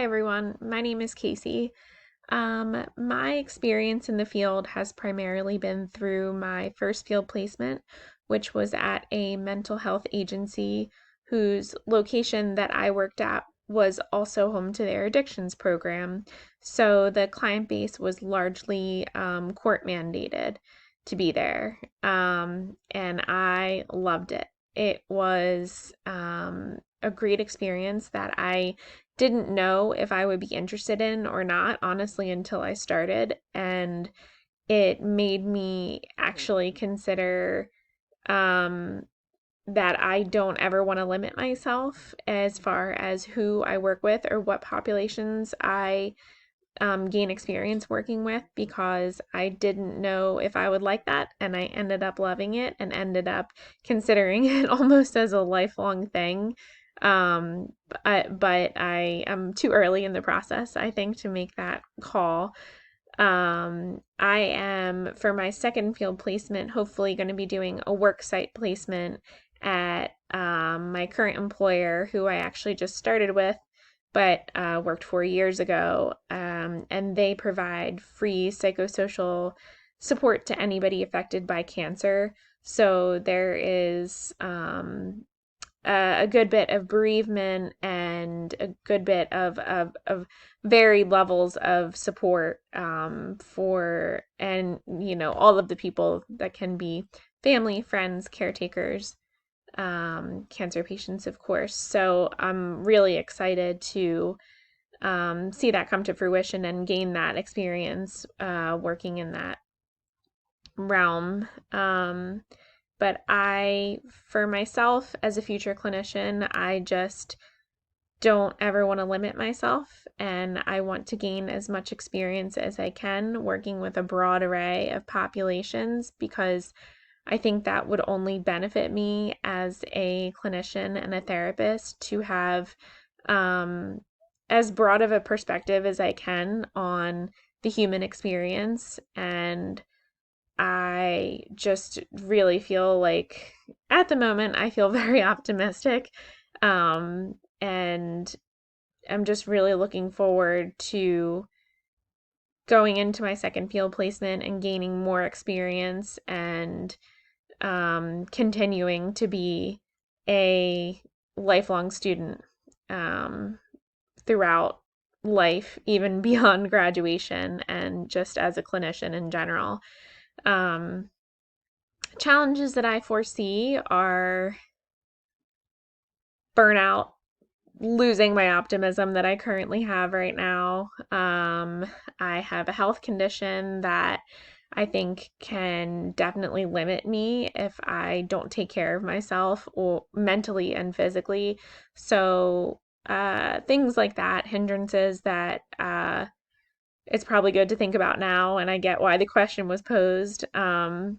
Hi everyone, my name is Casey. My experience in the field has primarily been through my first field placement, which was at a mental health agency whose location that I worked at was also home to their addictions program. So the client base was largely court mandated to be there, and I loved it. It was a great experience that I didn't know if I would be interested in or not, honestly, until I started. And it made me actually consider um, that I don't ever want to limit myself as far as who I work with or what populations I gain experience working with, because I didn't know if I would like that. And I ended up loving it and ended up considering it almost as a lifelong thing. But I am too early in the process, I think, to make that call. I am, for my second field placement, hopefully going to be doing a work site placement at my current employer, who I actually just started with, but worked 4 years ago. And they provide free psychosocial support to anybody affected by cancer. So there is a good bit of bereavement and a good bit of varied levels of support for, and all of the people that can be family, friends, caretakers, cancer patients, of course. So I'm really excited to see that come to fruition and gain that experience working in that realm. But for myself as a future clinician, I just don't ever want to limit myself, and I want to gain as much experience as I can working with a broad array of populations, because I think that would only benefit me as a clinician and a therapist to have as broad of a perspective as I can on the human experience. And I just really feel like at the moment I feel very optimistic. And I'm just really looking forward to going into my second field placement and gaining more experience and continuing to be a lifelong student um, throughout life, even beyond graduation, and just as a clinician in general. Um, Challenges that I foresee are burnout, losing my optimism that I currently have right now. I have a health condition that I think can definitely limit me if I don't take care of myself, or mentally and physically. So, things like that, hindrances that it's probably good to think about now, and I get why the question was posed. I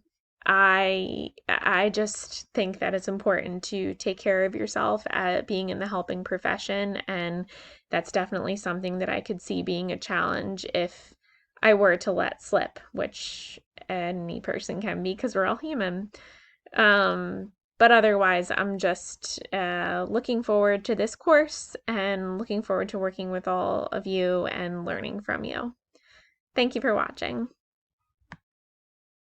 just think that it's important to take care of yourself at being in the helping profession, and that's definitely something that I could see being a challenge if I were to let slip, which any person can be because we're all human. But otherwise, I'm just looking forward to this course and looking forward to working with all of you and learning from you. Thank you for watching.